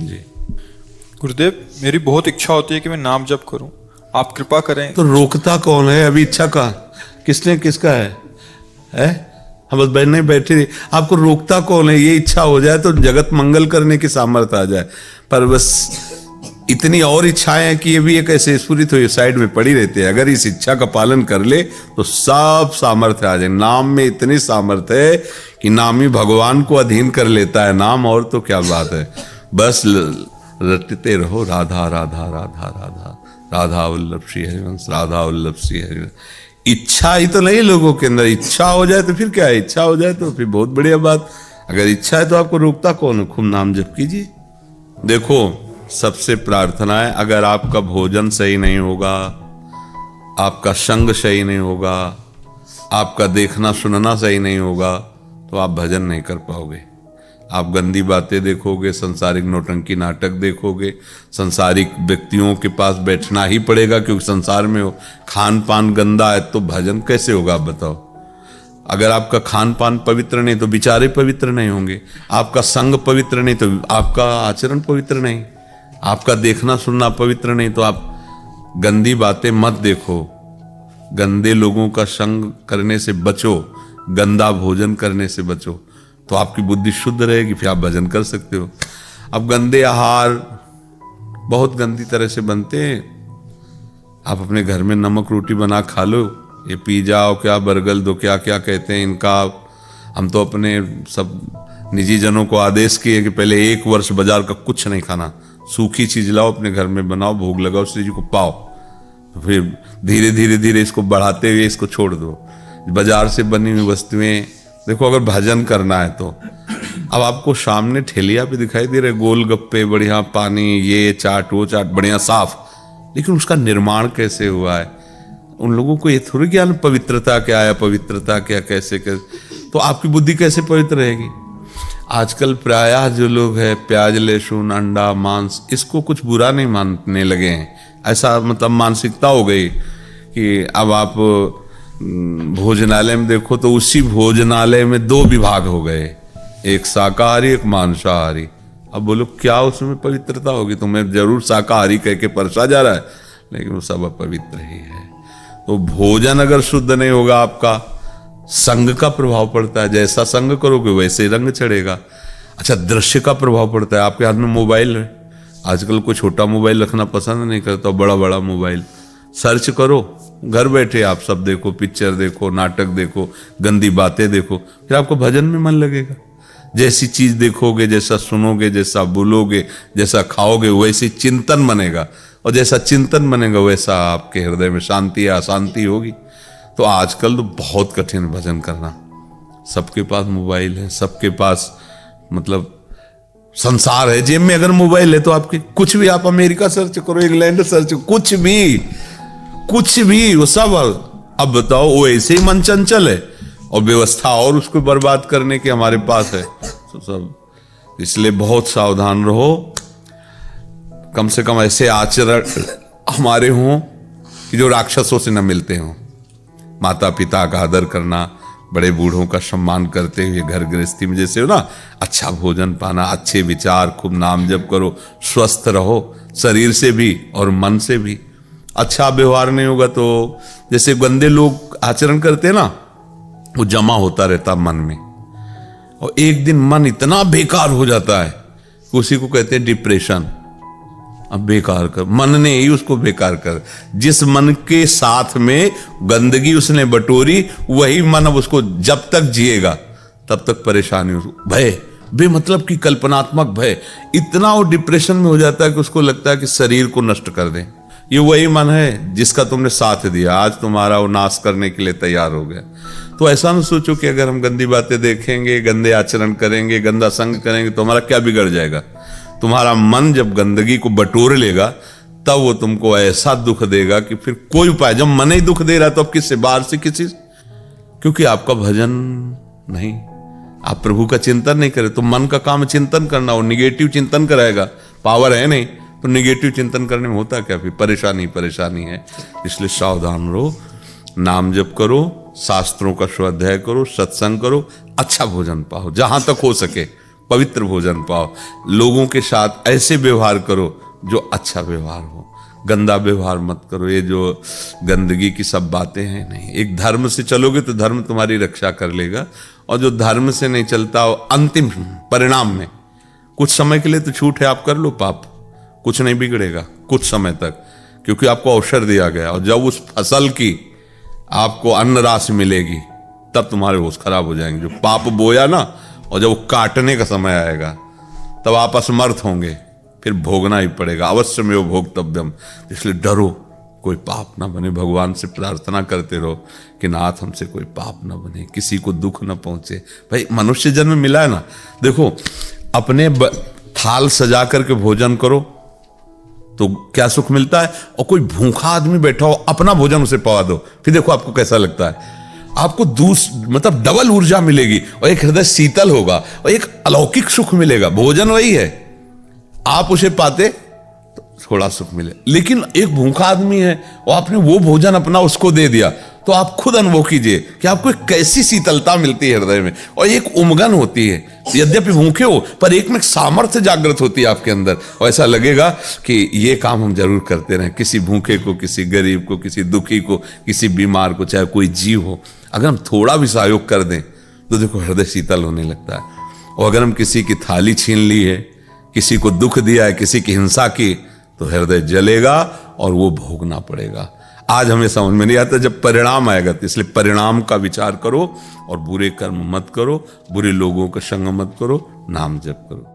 जी। गुरुदेव, मेरी बहुत इच्छा होती है कि मैं नाम जप करूं, आप कृपा करें। तो रोकता कौन है? अभी इच्छा का किसने, किसका है? हम बस बैठने बैठे रहे, आपको रोकता कौन है? ये इच्छा हो जाए तो जगत मंगल करने की सामर्थ्य आ जाए। पर बस इतनी और इच्छाएं हैं कि ये भी एक ऐसे स्फुरित हुई साइड में पड़ी रहती है। अगर इस इच्छा का पालन कर ले तो सब सामर्थ्य आ जाए। नाम में इतनी सामर्थ्य है कि नाम ही भगवान को अधीन कर लेता है नाम, और तो क्या बात है। बस रटते रहो राधा राधा राधा राधा, राधा वल्लभ श्री हरिवंश, राधा वल्लभ श्री हरिवंश। इच्छा ही तो नहीं लोगों के अंदर। इच्छा हो जाए तो फिर क्या है? इच्छा हो जाए तो फिर बहुत बढ़िया बात। अगर इच्छा है तो आपको रोकता कौन है? खूब नाम जप कीजिए। देखो, सबसे प्रार्थना है, अगर आपका भोजन सही नहीं होगा, आपका संग सही नहीं होगा, आपका देखना सुनना सही नहीं होगा, तो आप भजन नहीं कर पाओगे। आप गंदी बातें देखोगे, संसारिक नौटंकी नाटक देखोगे, संसारिक व्यक्तियों के पास बैठना ही पड़ेगा, क्योंकि संसार में हो। खान पान गंदा है तो भजन कैसे होगा, आप बताओ। अगर आपका खान पान पवित्र नहीं तो विचारे पवित्र नहीं होंगे। आपका संग पवित्र नहीं तो आपका आचरण पवित्र नहीं। आपका देखना सुनना पवित्र नहीं तो आप गंदी बातें मत देखो। गंदे लोगों का संग करने से बचो, गंदा भोजन करने से बचो, तो आपकी बुद्धि शुद्ध रहेगी, फिर आप भजन कर सकते हो। अब गंदे आहार बहुत गंदी तरह से बनते हैं। आप अपने घर में नमक रोटी बना खा लो, ये पिज्जा और क्या बर्गर दो क्या क्या कहते हैं इनका। हम तो अपने सब निजी जनों को आदेश किए कि पहले 1 वर्ष बाजार का कुछ नहीं खाना, सूखी चीज लाओ अपने घर में बनाओ, भोग लगाओ, श्री जी को पाओ, तो फिर धीरे धीरे धीरे इसको बढ़ाते हुए इसको छोड़ दो। बाजार से बनी हुई वस्तुएं देखो, अगर भजन करना है तो। अब आपको सामने ठेलिया पे दिखाई दे रहे गोलगप्पे, बढ़िया पानी, ये चाट वो चाट, बढ़िया साफ, लेकिन उसका निर्माण कैसे हुआ है उन लोगों को ये थोड़ी ज्ञान पवित्रता क्या है, पवित्रता क्या, कैसे तो आपकी बुद्धि कैसे पवित्र रहेगी। आजकल प्रायः जो लोग हैं प्याज लहसुन अंडा मांस इसको कुछ बुरा नहीं मानने लगे हैं। ऐसा मतलब मानसिकता हो गई कि अब आप भोजनालय में देखो तो उसी भोजनालय में 2 विभाग हो गए, एक शाकाहारी एक मांसाहारी। अब बोलो क्या उसमें पवित्रता होगी? तुम्हें जरूर शाकाहारी कह के परसा जा रहा है, लेकिन वो सब अपवित्र ही है। तो भोजन अगर शुद्ध नहीं होगा, आपका संग का प्रभाव पड़ता है। जैसा संग करोगे वैसे रंग चढ़ेगा। अच्छा, दृश्य का प्रभाव पड़ता है। आपके हाथ में मोबाइल है, आजकल कोई छोटा मोबाइल रखना पसंद नहीं करता, बड़ा बड़ा मोबाइल। सर्च करो, घर बैठे आप सब देखो, पिक्चर देखो, नाटक देखो, गंदी बातें देखो, फिर आपको भजन में मन लगेगा। जैसी चीज देखोगे, जैसा सुनोगे, जैसा बोलोगे, जैसा खाओगे, वैसी चिंतन बनेगा, और जैसा चिंतन बनेगा वैसा आपके हृदय में शांति या अशांति होगी। तो आजकल तो बहुत कठिन भजन करना। सबके पास मोबाइल है, सबके पास मतलब संसार है जेब में। अगर मोबाइल है तो आपके कुछ भी, आप अमेरिका सर्च करो, इंग्लैंड सर्च करो, कुछ भी वो सब। अब बताओ, वो ऐसे ही मन चंचल है और व्यवस्था और उसको बर्बाद करने की हमारे पास है तो सब। इसलिए बहुत सावधान रहो। कम से कम ऐसे आचरण हमारे हों कि जो राक्षसों से न मिलते हों। माता पिता का आदर करना, बड़े बूढ़ों का सम्मान करते हुए घर गृहस्थी में जैसे हो ना, अच्छा भोजन पाना, अच्छे विचार, खूब नाम जप करो, स्वस्थ रहो शरीर से भी और मन से भी। अच्छा व्यवहार नहीं होगा तो जैसे गंदे लोग आचरण करते हैं ना, वो जमा होता रहता मन में, और एक दिन मन इतना बेकार हो जाता है, उसी को कहते हैं डिप्रेशन। अब बेकार कर, मन ने ही उसको बेकार कर। जिस मन के साथ में गंदगी उसने बटोरी, वही मन अब उसको जब तक जिएगा तब तक परेशानी। भय, बेमतलब की कल्पनात्मक भय, इतना वो डिप्रेशन में हो जाता है कि उसको लगता है कि शरीर को नष्ट कर दें। ये वही मन है जिसका तुमने साथ दिया, आज तुम्हारा वो नाश करने के लिए तैयार हो गया। तो ऐसा ना सोचो कि अगर हम गंदी बातें देखेंगे, गंदे आचरण करेंगे, गंदा संग करेंगे तो हमारा क्या बिगड़ जाएगा। तुम्हारा मन जब गंदगी को बटोर लेगा तब वो तुमको ऐसा दुख देगा कि फिर कोई उपाय, जब मन ही दुख दे रहा तो अब किससे, बाहर से किसी, क्योंकि आपका भजन नहीं, आप प्रभु का चिंतन नहीं करें। तो मन का काम चिंतन करना, और निगेटिव चिंतन कराएगा, पावर है नहीं तो निगेटिव चिंतन करने में होता क्या, फिर परेशानी है। इसलिए सावधान रहो, नाम जप करो, शास्त्रों का स्वाध्याय करो, सत्संग करो, अच्छा भोजन पाओ जहां तक हो सके। पवित्र भोजन पाओ, लोगों के साथ ऐसे व्यवहार करो जो अच्छा व्यवहार हो, गंदा व्यवहार मत करो। ये जो गंदगी की सब बातें हैं, नहीं, एक धर्म से चलोगे तो धर्म तुम्हारी रक्षा कर लेगा, और जो धर्म से नहीं चलता हो अंतिम परिणाम में, कुछ समय के लिए तो छूट है, आप कर लो पाप, कुछ नहीं बिगड़ेगा कुछ समय तक, क्योंकि आपको अवसर दिया गया। और जब उस फसल की आपको अन्न राशि मिलेगी तब तुम्हारे होश खराब हो जाएंगे। जो पाप बोया ना, और जब वो काटने का समय आएगा तब आप असमर्थ होंगे, फिर भोगना ही पड़ेगा। अवश्य में वो भोगतव्यम। इसलिए डरो, कोई पाप ना बने। भगवान से प्रार्थना करते रहो कि नाथ हमसे कोई पाप ना बने, किसी को दुख ना पहुंचे। भाई मनुष्य जन्म मिला है ना, देखो अपने थाल सजा करके भोजन करो तो क्या सुख मिलता है, और कोई भूखा आदमी बैठा हो अपना भोजन उसे पवा दो, फिर देखो आपको कैसा लगता है। आपको मतलब डबल ऊर्जा मिलेगी, और एक हृदय शीतल होगा, और एक अलौकिक सुख मिलेगा। भोजन वही है, आप उसे पाते तो थोड़ा सुख मिले। लेकिन एक भूखा आदमी है और आपने वो भोजन अपना उसको दे दिया, तो आप खुद अनुभव कीजिए कि आपको एक कैसी शीतलता मिलती है हृदय में, और एक उमगन होती है। यद्यपि भूखे हो, पर एक में सामर्थ्य जागृत होती है आपके अंदर, और ऐसा लगेगा कि ये काम हम जरूर करते रहें। किसी भूखे को, किसी गरीब को, किसी दुखी को, किसी बीमार को, चाहे कोई जीव हो, अगर हम थोड़ा भी सहयोग कर दें तो देखो हृदय शीतल होने लगता है। और अगर हम किसी की थाली छीन ली है, किसी को दुख दिया है, किसी की हिंसा की, तो हृदय जलेगा और वो भोगना पड़ेगा। आज हमें समझ में नहीं आता, जब परिणाम आएगा। तो इसलिए परिणाम का विचार करो और बुरे कर्म मत करो, बुरे लोगों का संग मत करो, नाम जप करो।